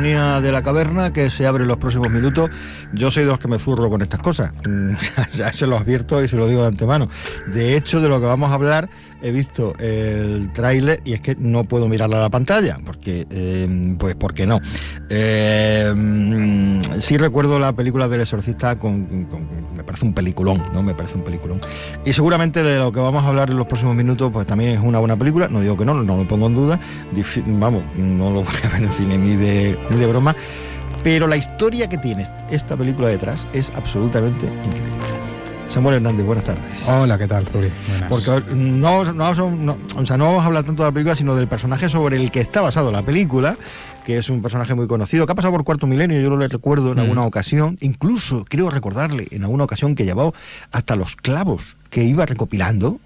sintonía de la caverna que se abre en los próximos minutos. Yo soy de los que me zurro con estas cosas. Ya se lo advierto y se lo digo de antemano. De hecho, de lo que vamos a hablar, he visto el tráiler y es que no puedo mirarla a la pantalla, porque, pues, ¿por qué no? Sí recuerdo la película del Exorcista me parece un peliculón, ¿no? Me parece un peliculón. Y seguramente de lo que vamos a hablar en los próximos minutos, pues también es una buena película. No digo que no lo pongo en duda. Vamos, no lo voy a ver en cine ni de broma. Pero la historia que tiene esta película detrás es absolutamente increíble. Samuel Hernández, buenas tardes. Hola, ¿qué tal, Zuri? Buenas. Porque no vamos a hablar tanto de la película, sino del personaje sobre el que está basado la película, que es un personaje muy conocido, que ha pasado por Cuarto Milenio, yo lo recuerdo en alguna ocasión, incluso creo recordarle en alguna ocasión que llevaba hasta los clavos que iba recopilando,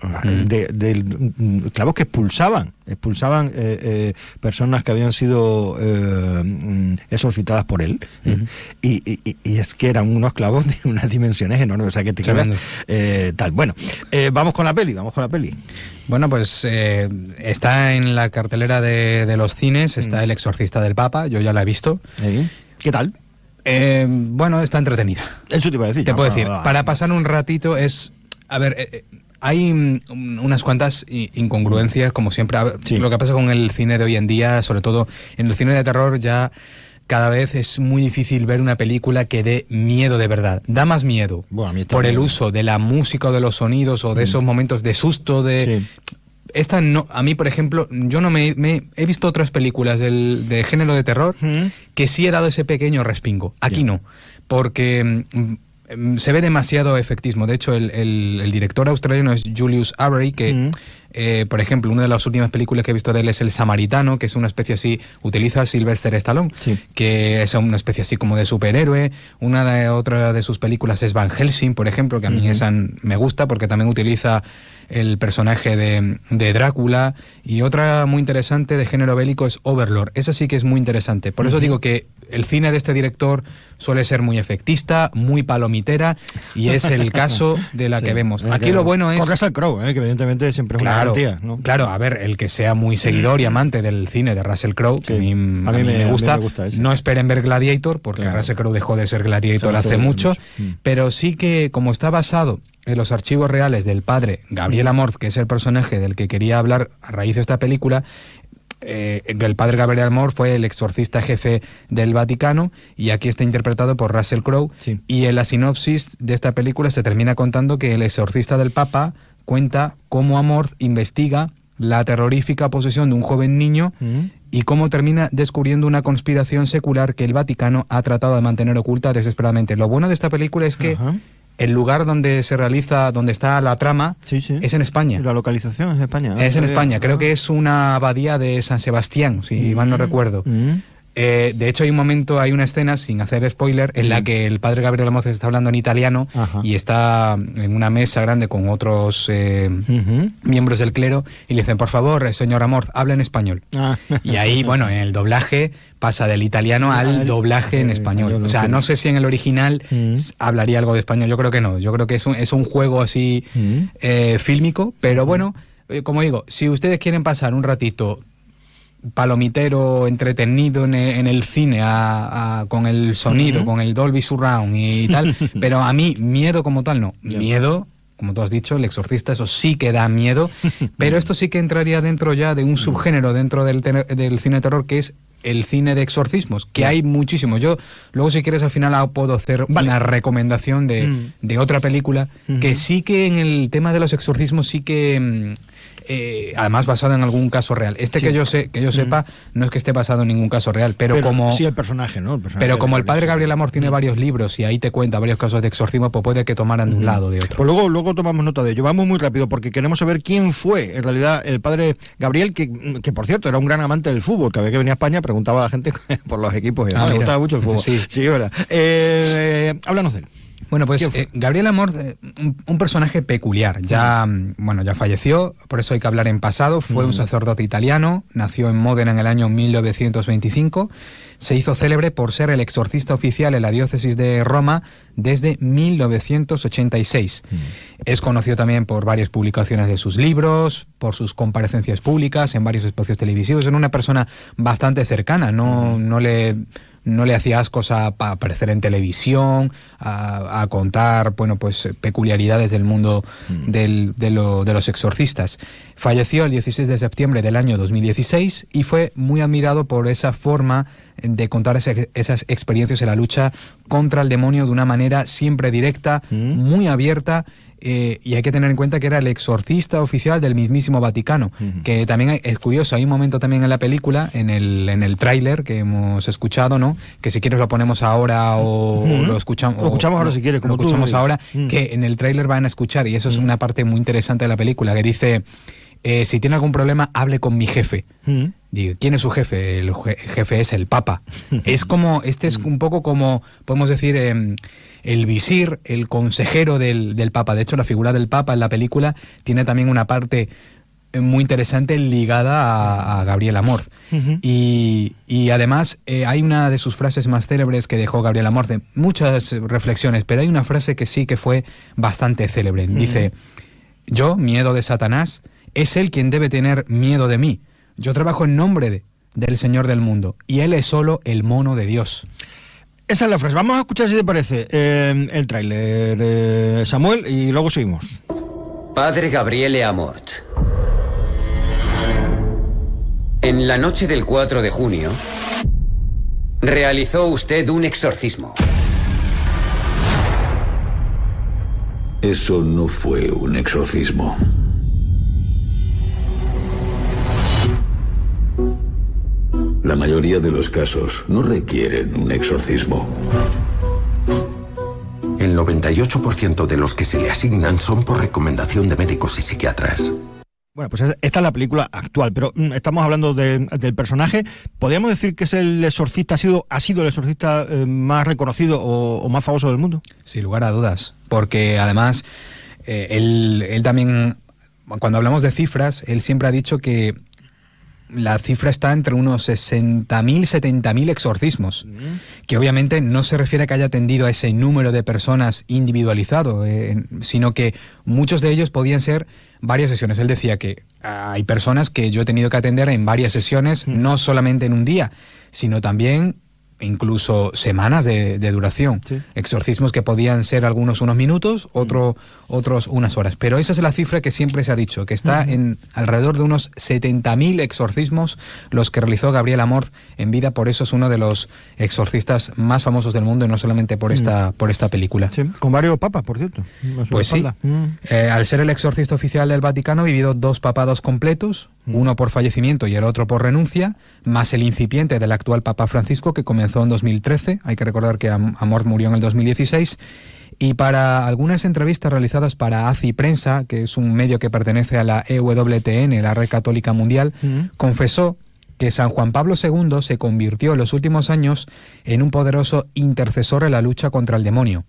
de clavos que expulsaban personas que habían sido exorcitadas por él, y es que eran unos clavos de unas dimensiones enormes, o sea que te quedas tal. Bueno, vamos con la peli. Bueno, pues está en la cartelera de los cines, está El Exorcista del Papa, yo ya la he visto. ¿Qué tal? Bueno, está entretenida. Eso te iba a decir. Te puedo decir, para pasar un ratito es... A ver, hay unas cuantas incongruencias, como siempre. Sí. Lo que pasa con el cine de hoy en día, sobre todo en el cine de terror, ya cada vez es muy difícil ver una película que dé miedo de verdad. Da más miedo por el uso de la música o de los sonidos o de esos momentos de susto. Esta no, a mí, por ejemplo, yo no he visto otras películas de género de terror que sí he dado ese pequeño respingo. Aquí no, porque... se ve demasiado efectismo. De hecho, el director australiano es Julius Avery, que, por ejemplo, una de las últimas películas que he visto de él es El Samaritano, que es una especie así, utiliza a Sylvester Stallone, que es una especie así como de superhéroe. Otra de sus películas es Van Helsing, por ejemplo, que a mí esa me gusta porque también utiliza el personaje de Drácula. Y otra muy interesante de género bélico es Overlord. Esa sí que es muy interesante. Por eso digo que el cine de este director suele ser muy efectista, muy palomitera, y es el caso de la que vemos. Aquí lo bueno es... Con Russell Crowe, que evidentemente siempre es una garantía, ¿no? Claro, a ver, el que sea muy seguidor y amante del cine de Russell Crowe, que a mí me gusta, no esperen ver Gladiator, porque Russell Crowe dejó de ser Gladiator hace mucho, pero sí que, como está basado en los archivos reales del padre Gabriel Amorth, que es el personaje del que quería hablar a raíz de esta película, el padre Gabriel Amorth fue el exorcista jefe del Vaticano y aquí está interpretado por Russell Crowe. Y en la sinopsis de esta película se termina contando que el exorcista del Papa cuenta cómo Amorth investiga la terrorífica posesión de un joven niño y cómo termina descubriendo una conspiración secular que el Vaticano ha tratado de mantener oculta desesperadamente. Lo bueno de esta película es que el lugar donde se realiza, donde está la trama, es en España. La localización es en España. Es en España. Creo que es una abadía de San Sebastián, si mal no recuerdo. De hecho, hay una escena, sin hacer spoiler, en la que el padre Gabriel Amorth está hablando en italiano y está en una mesa grande con otros miembros del clero y le dicen, por favor, señor Amorth, habla en español. Y ahí, bueno, en el doblaje pasa del italiano al doblaje en español. O sea, no sé si en el original hablaría algo de español. Yo creo que no. Yo creo que es un juego así fílmico, pero bueno, como digo, si ustedes quieren pasar un ratito palomitero, entretenido en el cine con el sonido, con el Dolby Surround y tal, pero a mí miedo como tal no. Miedo, como tú has dicho, El Exorcista, eso sí que da miedo, pero esto sí que entraría dentro ya de un subgénero dentro del cine de terror, que es el cine de exorcismos, que hay muchísimos. Yo luego, si quieres, al final puedo hacer una recomendación de otra película que sí que en el tema de los exorcismos sí que además basado en algún caso real. Que yo sepa, no es que esté basado en ningún caso real, pero como... Sí, el personaje, ¿no? Pero como el padre Gabriel Amorth tiene varios libros y ahí te cuenta varios casos de exorcismo, pues puede que tomaran de un lado o de otro. Pues luego tomamos nota de ello. Vamos muy rápido porque queremos saber quién fue, en realidad, el padre Gabriel, que por cierto, era un gran amante del fútbol. Cada vez que venía a España preguntaba a la gente por los equipos. Me gustaba mucho el fútbol. Sí, es verdad. Háblanos de él. Bueno, pues Gabriel Amorth, un personaje peculiar. Ya falleció, por eso hay que hablar en pasado. Fue un sacerdote italiano, nació en Módena en el año 1925. Se hizo célebre por ser el exorcista oficial en la diócesis de Roma desde 1986. Es conocido también por varias publicaciones de sus libros, por sus comparecencias públicas en varios espacios televisivos. Era una persona bastante cercana, no le hacía ascos a aparecer en televisión, a contar, peculiaridades del mundo de los exorcistas. Falleció el 16 de septiembre del año 2016 y fue muy admirado por esa forma de contar esas experiencias en la lucha contra el demonio de una manera siempre directa, muy abierta. Y hay que tener en cuenta que era el exorcista oficial del mismísimo Vaticano, que también es curioso, hay un momento también en la película, en el tráiler que hemos escuchado, ¿no? Que si quieres lo ponemos ahora o lo escuchamos. Lo escuchamos ahora si quieres, como lo escuchamos ahora, que en el tráiler van a escuchar, y eso es una parte muy interesante de la película, que dice, si tiene algún problema, hable con mi jefe. Digo, ¿quién es su jefe? El jefe es el Papa. Es como, es un poco como, podemos decir, el visir, el consejero del Papa. De hecho, la figura del Papa en la película tiene también una parte muy interesante ligada a Gabriel Amorth. Y además hay una de sus frases más célebres que dejó Gabriel Amorth, de muchas reflexiones, pero hay una frase que sí que fue bastante célebre. Dice, yo, miedo de Satanás, es él quien debe tener miedo de mí. Yo trabajo en nombre del Señor del mundo, y él es solo el mono de Dios. Esa es la frase. Vamos a escuchar, si te parece, el tráiler, Samuel, y luego seguimos. Padre Gabriele Amorth. En la noche del 4 de junio, realizó usted un exorcismo. Eso no fue un exorcismo. La mayoría de los casos no requieren un exorcismo. El 98% de los que se le asignan son por recomendación de médicos y psiquiatras. Bueno, pues esta es la película actual, pero estamos hablando del personaje. ¿Podríamos decir que es el exorcista, ha sido el exorcista más reconocido o más famoso del mundo? Sin lugar a dudas, porque además él también, cuando hablamos de cifras, él siempre ha dicho que la cifra está entre unos 60.000, 70.000 exorcismos, que obviamente no se refiere a que haya atendido a ese número de personas individualizado, sino que muchos de ellos podían ser varias sesiones. Él decía que hay personas que yo he tenido que atender en varias sesiones, no solamente en un día, sino también incluso semanas de duración. Sí. Exorcismos que podían ser algunos unos minutos, otros unas horas. Pero esa es la cifra que siempre se ha dicho, que está en alrededor de unos 70.000 exorcismos los que realizó Gabriel Amorth en vida. Por eso es uno de los exorcistas más famosos del mundo, y no solamente por esta película. Sí, con varios papas, por cierto. Pues sí. Al ser el exorcista oficial del Vaticano, ha vivido 2 papados completos, uno por fallecimiento y el otro por renuncia, más el incipiente del actual Papa Francisco, que comenzó en 2013. Hay que recordar que Amorth murió en el 2016. Y para algunas entrevistas realizadas para ACI Prensa, que es un medio que pertenece a la EWTN, la Red Católica Mundial, confesó que San Juan Pablo II se convirtió en los últimos años en un poderoso intercesor en la lucha contra el demonio.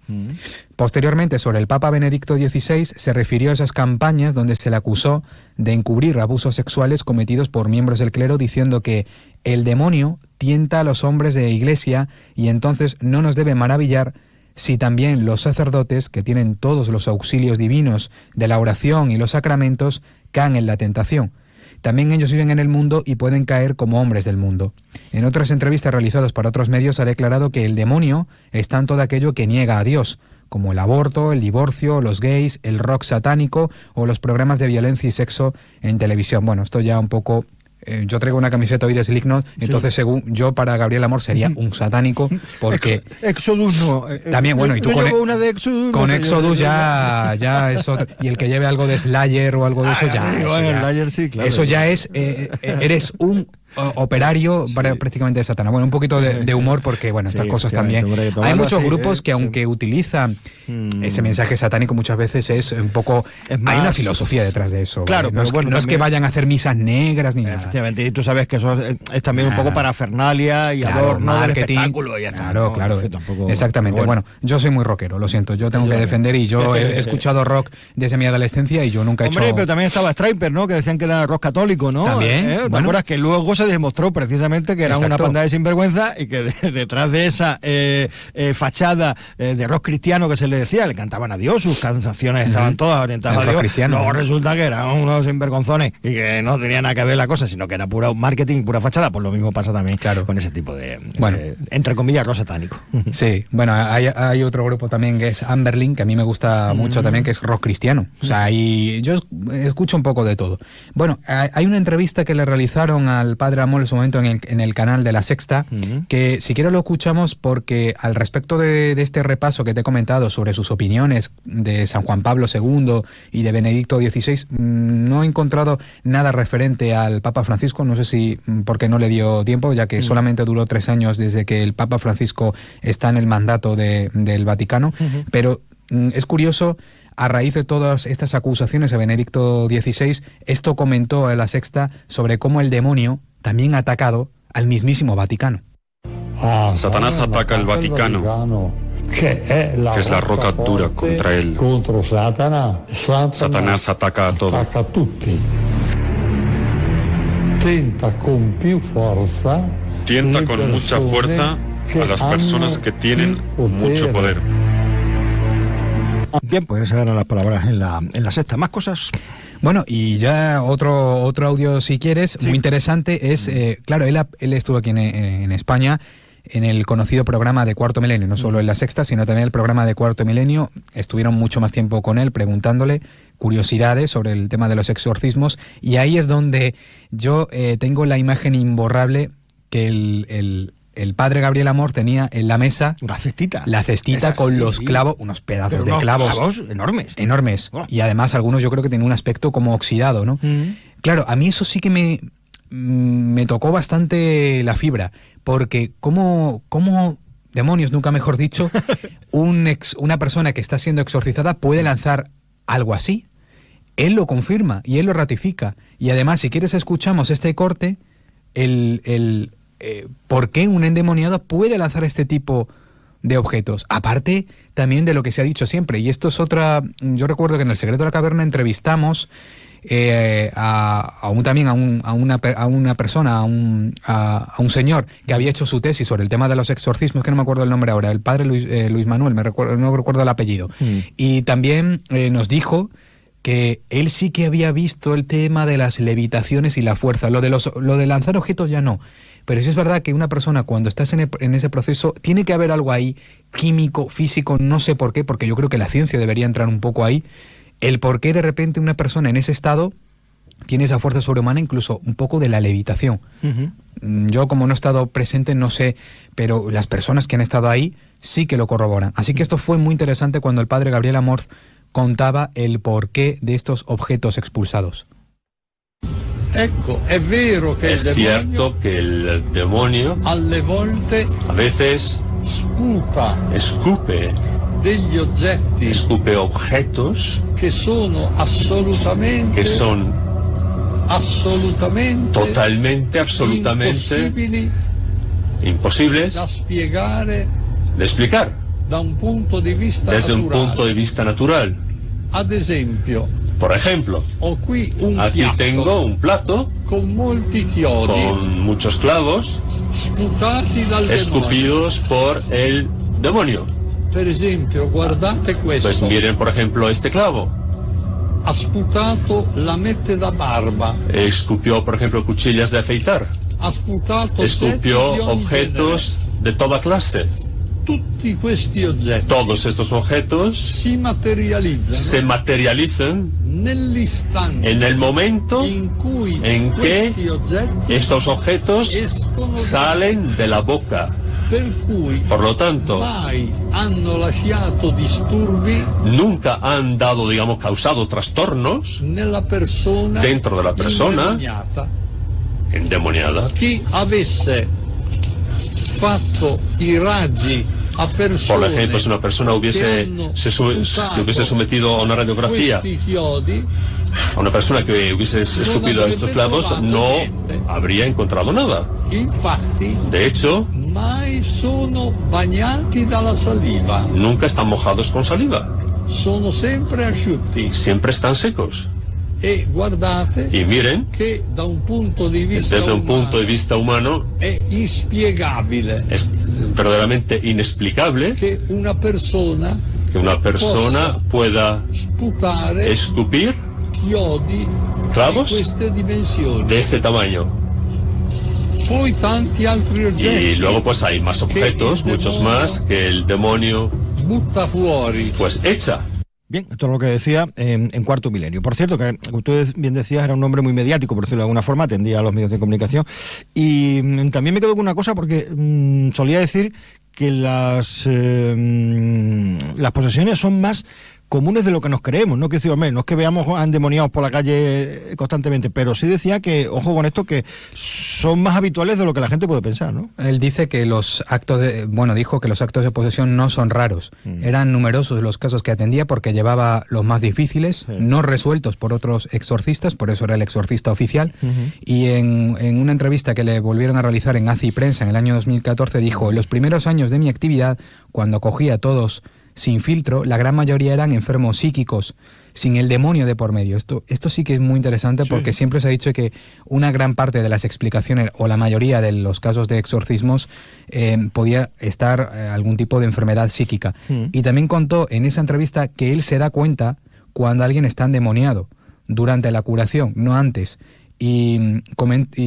Posteriormente, sobre el Papa Benedicto XVI, se refirió a esas campañas donde se le acusó de encubrir abusos sexuales cometidos por miembros del clero, diciendo que el demonio tienta a los hombres de Iglesia, y entonces no nos debe maravillar si también los sacerdotes, que tienen todos los auxilios divinos de la oración y los sacramentos, caen en la tentación. También ellos viven en el mundo y pueden caer como hombres del mundo. En otras entrevistas realizadas para otros medios ha declarado que el demonio está en todo aquello que niega a Dios, como el aborto, el divorcio, los gays, el rock satánico o los programas de violencia y sexo en televisión. Bueno, esto ya un poco... yo traigo una camiseta hoy de Slipknot, entonces según yo, para Gabriel Amorth sería un satánico, porque... Exodus no. También, bueno, y tú una de Exodus, con Exodus ya es otro, y el que lleve algo de Slayer o algo de eso, ya... Slayer, sí, claro. Eso ya es... eres un operario prácticamente de Satanás. Bueno, un poquito de humor porque, bueno, estas cosas también. Hay muchos grupos que aunque utilizan ese mensaje satánico muchas veces es un poco... hay una filosofía detrás de eso. Claro, ¿vale? No es que vayan a hacer misas negras ni nada. Efectivamente, y tú sabes que eso es también un poco parafernalia y adorno del espectáculo. Y claro. Exactamente. Bueno, yo soy muy rockero, lo siento, yo tengo que defender y yo he escuchado rock desde mi adolescencia y yo nunca he hecho... Hombre, pero también estaba Striper, ¿no? Que decían que era rock católico, ¿no? También. ¿Te acuerdas que luego se demostró precisamente que era una panda de sinvergüenza y que detrás de esa fachada de rock cristiano que se le decía, le cantaban a Dios, sus canciones estaban todas orientadas a Dios. Cristiano, luego resulta que eran unos sinvergonzones y que no tenía nada que ver la cosa, sino que era pura marketing, pura fachada. Pues lo mismo pasa también con ese tipo de, entre comillas, rock satánico. Sí, bueno, hay otro grupo también que es Amberlin, que a mí me gusta mucho también, que es rock cristiano. O sea, yo escucho un poco de todo. Bueno, hay una entrevista que le realizaron al padre Amor en su momento en el canal de La Sexta, que si quiero lo escuchamos porque al respecto de este repaso que te he comentado sobre sus opiniones de San Juan Pablo II y de Benedicto XVI, no he encontrado nada referente al Papa Francisco, no sé si porque no le dio tiempo, ya que solamente duró 3 años desde que el Papa Francisco está en el mandato del Vaticano, pero es curioso. A raíz de todas estas acusaciones a Benedicto XVI, esto comentó en La Sexta sobre cómo el demonio también ha atacado al mismísimo Vaticano. Satanás ataca al Vaticano, que es la roca dura contra él. Satanás ataca a todo. Tienta con mucha fuerza a las personas que tienen mucho poder. Bien, pues esas eran las palabras en la Sexta. ¿Más cosas? Bueno, y ya otro audio, si quieres, muy interesante, es, claro, él estuvo aquí en España, en el conocido programa de Cuarto Milenio, no solo en La Sexta, sino también el programa de Cuarto Milenio. Estuvieron mucho más tiempo con él, preguntándole curiosidades sobre el tema de los exorcismos, y ahí es donde yo tengo la imagen imborrable que el padre Gabriel Amor tenía en la mesa la cestita con los clavos, unos pedazos de clavos enormes. Oh. Y además algunos yo creo que tienen un aspecto como oxidado, ¿no? Claro, a mí eso sí que me tocó bastante la fibra, porque cómo demonios, nunca mejor dicho, una persona que está siendo exorcizada puede lanzar algo así. Él lo confirma y él lo ratifica. Y además, si quieres, escuchamos este corte, ¿por qué un endemoniado puede lanzar este tipo de objetos? Aparte también de lo que se ha dicho siempre, y esto es otra... Yo recuerdo que en El Secreto de la Caverna entrevistamos a una persona, a un señor que había hecho su tesis sobre el tema de los exorcismos, que no me acuerdo el nombre ahora, el padre Luis Manuel, no recuerdo el apellido, y también nos dijo que él sí que había visto el tema de las levitaciones y la fuerza, lo de lanzar objetos ya no. Pero sí es verdad que una persona, cuando estás en ese proceso, tiene que haber algo ahí, químico, físico, no sé por qué, porque yo creo que la ciencia debería entrar un poco ahí, el por qué de repente una persona en ese estado tiene esa fuerza sobrehumana, incluso un poco de la levitación. Yo, como no he estado presente, no sé, pero las personas que han estado ahí sí que lo corroboran. Así que esto fue muy interesante cuando el padre Gabriel Amor contaba el porqué de estos objetos expulsados. Es cierto que el demonio a veces escupe objetos que son totalmente, absolutamente imposibles de explicar desde un punto de vista natural. Por ejemplo, aquí tengo un plato con muchos clavos escupidos por el demonio. Pues miren, por ejemplo, este clavo. Escupió, por ejemplo, cuchillas de afeitar. Escupió objetos de toda clase. Todos estos objetos se materializan en el momento en que estos objetos salen de la boca. Por lo tanto, nunca han dado, digamos, causado trastornos dentro de la persona endemoniada. Chi avesse fatto i raggi a persone, por ejemplo, si una persona se hubiese sometido a una radiografía a una persona que hubiese escupido a estos clavos, no habría encontrado nada. De hecho, mai sono bagnati dalla saliva. Nunca están mojados con saliva. Sono sempre asciutti. Siempre están secos. E guardate, y miren, que da un punto de vista desde un punto de vista humano, è inspiegabile, es verdaderamente inexplicable que una persona pueda escupir chiodi clavos di queste dimensioni. De este tamaño. Poi tanti altri oggetti, y luego pues hay más objetos, muchos más, que el demonio butta fuori. Pues echa. Bien, esto es lo que decía en Cuarto Milenio. Por cierto, que tú bien decías, era un hombre muy mediático, por decirlo de alguna forma, atendía a los medios de comunicación. Y también me quedo con una cosa, porque solía decir que las posesiones son más comunes de lo que nos creemos, ¿no? Que decir, hombre, no es que veamos a endemoniados por la calle constantemente, pero sí decía que, ojo con esto, que son más habituales de lo que la gente puede pensar, ¿no? Él dice que dijo que los actos de posesión no son raros. Eran numerosos los casos que atendía porque llevaba los más difíciles, no resueltos por otros exorcistas, por eso era el exorcista oficial. Y en una entrevista que le volvieron a realizar en ACI Prensa en el año 2014 dijo: en los primeros años de mi actividad, cuando acogía a todos sin filtro, la gran mayoría eran enfermos psíquicos, sin el demonio de por medio. Esto sí que es muy interesante, porque siempre se ha dicho que una gran parte de las explicaciones, o la mayoría de los casos de exorcismos, podía estar algún tipo de enfermedad psíquica. Y también contó en esa entrevista que él se da cuenta cuando alguien está endemoniado, durante la curación, no antes. Y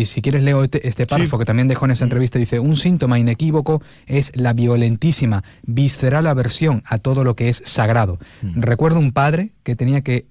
si quieres leo este párrafo que también dejó en esa entrevista. Dice: un síntoma inequívoco es la violentísima, visceral aversión a todo lo que es sagrado. Recuerdo un padre que tenía que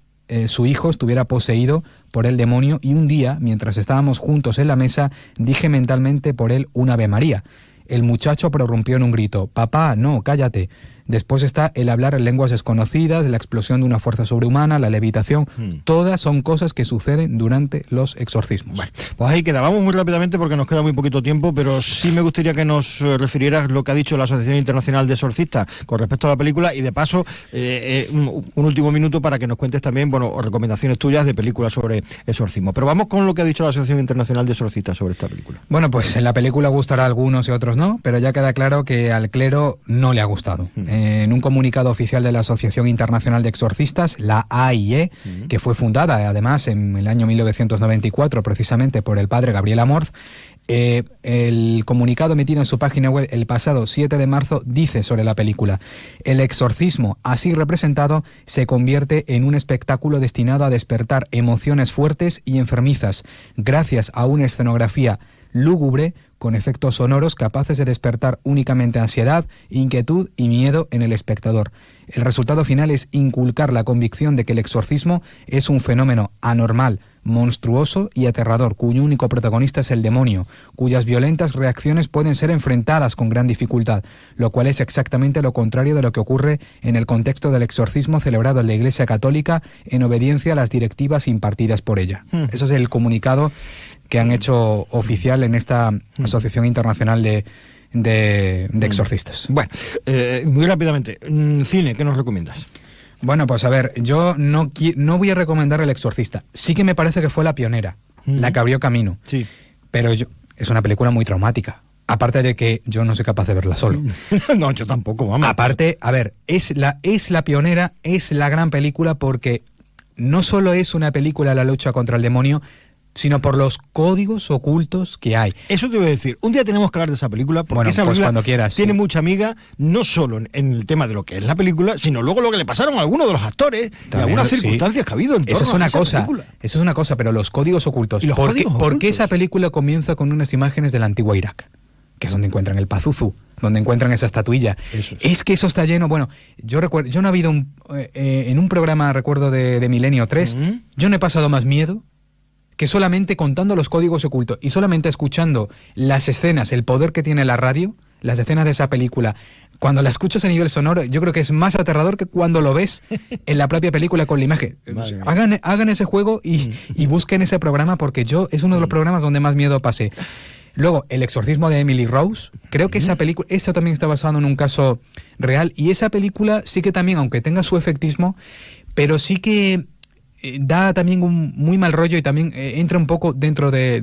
su hijo estuviera poseído por el demonio, y un día, mientras estábamos juntos en la mesa, dije mentalmente por él un Ave María. El muchacho prorrumpió en un grito: papá, no, cállate. Después está el hablar en lenguas desconocidas, la explosión de una fuerza sobrehumana, la levitación. Todas son cosas que suceden durante los exorcismos. Bueno, pues ahí queda. Vamos muy rápidamente porque nos queda muy poquito tiempo, pero sí me gustaría que nos refirieras lo que ha dicho la Asociación Internacional de Exorcistas con respecto a la película, y de paso un último minuto para que nos cuentes también, recomendaciones tuyas de películas sobre exorcismo. Pero vamos con lo que ha dicho la Asociación Internacional de Exorcistas sobre esta película. Bueno, pues en la película gustará a algunos y a otros no, pero ya queda claro que al clero no le ha gustado. En un comunicado oficial de la Asociación Internacional de Exorcistas, la AIE, que fue fundada además en el año 1994 precisamente por el padre Gabriel Amorth, el comunicado emitido en su página web el pasado 7 de marzo dice sobre la película: el exorcismo así representado se convierte en un espectáculo destinado a despertar emociones fuertes y enfermizas, gracias a una escenografía lúgubre con efectos sonoros capaces de despertar únicamente ansiedad, inquietud y miedo en el espectador. El resultado final es inculcar la convicción de que el exorcismo es un fenómeno anormal, monstruoso y aterrador, cuyo único protagonista es el demonio, cuyas violentas reacciones pueden ser enfrentadas con gran dificultad, lo cual es exactamente lo contrario de lo que ocurre en el contexto del exorcismo celebrado en la Iglesia Católica en obediencia a las directivas impartidas por ella. Eso es el comunicado que han hecho oficial en esta Asociación Internacional de Exorcistas. Bueno, muy rápidamente, cine, ¿qué nos recomiendas? Bueno, pues a ver, yo no voy a recomendar El Exorcista. Sí que me parece que fue la pionera, la que abrió camino. Sí. Pero es una película muy traumática. Aparte de que yo no soy capaz de verla solo. No, yo tampoco, vamos. Aparte, a ver, es la pionera, es la gran película, porque no solo es una película la lucha contra el demonio, sino por los códigos ocultos que hay. Eso te voy a decir. Un día tenemos que hablar de esa película, porque esa película cuando quieras, tiene mucha amiga, no solo en el tema de lo que es la película, sino luego lo que le pasaron a algunos de los actores, y algunas circunstancias que ha habido en torno a esa película. Eso es una cosa, pero los códigos ocultos. ¿Por qué esa película comienza con unas imágenes del antiguo Irak? Que es donde encuentran el Pazuzu, donde encuentran esa estatuilla. Es que eso está lleno. Bueno, yo no he habido en un programa, recuerdo, de Milenio 3, yo no he pasado más miedo que solamente contando los códigos ocultos y solamente escuchando las escenas, el poder que tiene la radio, las escenas de esa película, cuando la escuchas a nivel sonoro, yo creo que es más aterrador que cuando lo ves en la propia película con la imagen. Hagan ese juego y busquen ese programa, porque es uno de los programas donde más miedo pasé. Luego, El exorcismo de Emily Rose. Creo que esa película, eso también está basado en un caso real. Y esa película sí que también, aunque tenga su efectismo, pero sí que da también un muy mal rollo y también entra un poco dentro de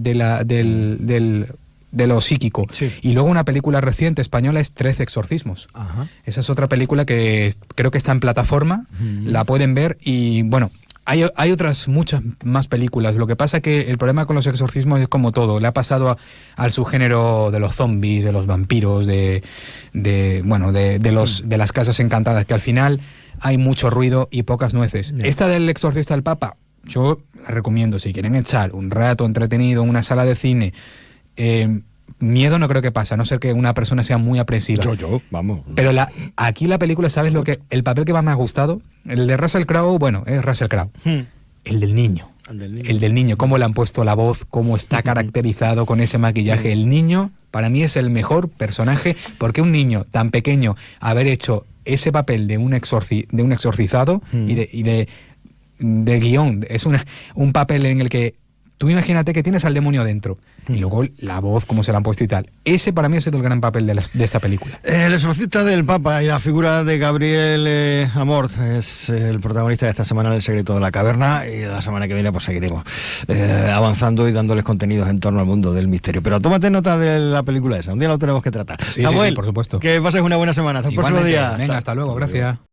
lo psíquico. Sí. Y luego una película reciente española es 13 exorcismos. Ajá. Esa es otra película que creo que está en plataforma, la pueden ver y bueno, hay otras muchas más películas. Lo que pasa que el problema con los exorcismos es como todo, le ha pasado al subgénero de los zombies, de los vampiros, de las casas encantadas, que al final hay mucho ruido y pocas nueces. Yeah. Esta del exorcista del Papa, yo la recomiendo si quieren echar un rato entretenido en una sala de cine. Miedo no creo que pasa, a no ser que una persona sea muy aprensiva. Vamos. Pero aquí la película, ¿sabes el papel que más me ha gustado? El de Russell Crowe, bueno, es Russell Crowe. El del niño. El del niño, cómo le han puesto la voz, cómo está caracterizado con ese maquillaje. El niño, para mí, es el mejor personaje, porque un niño tan pequeño, haber hecho ese papel de un exorcizado y de guión, es un papel en el que tú imagínate que tienes al demonio dentro y luego la voz, cómo se la han puesto y tal. Ese para mí es el gran papel de esta película. El exorcista del Papa y la figura de Gabriel Amorth es el protagonista de esta semana en El secreto de la caverna, y la semana que viene pues seguiremos avanzando y dándoles contenidos en torno al mundo del misterio. Pero tómate nota de la película esa, un día lo tenemos que tratar. Sí, Samuel, sí, por supuesto. Que pases una buena semana. Hasta el próximo día. Venga, hasta luego, gracias.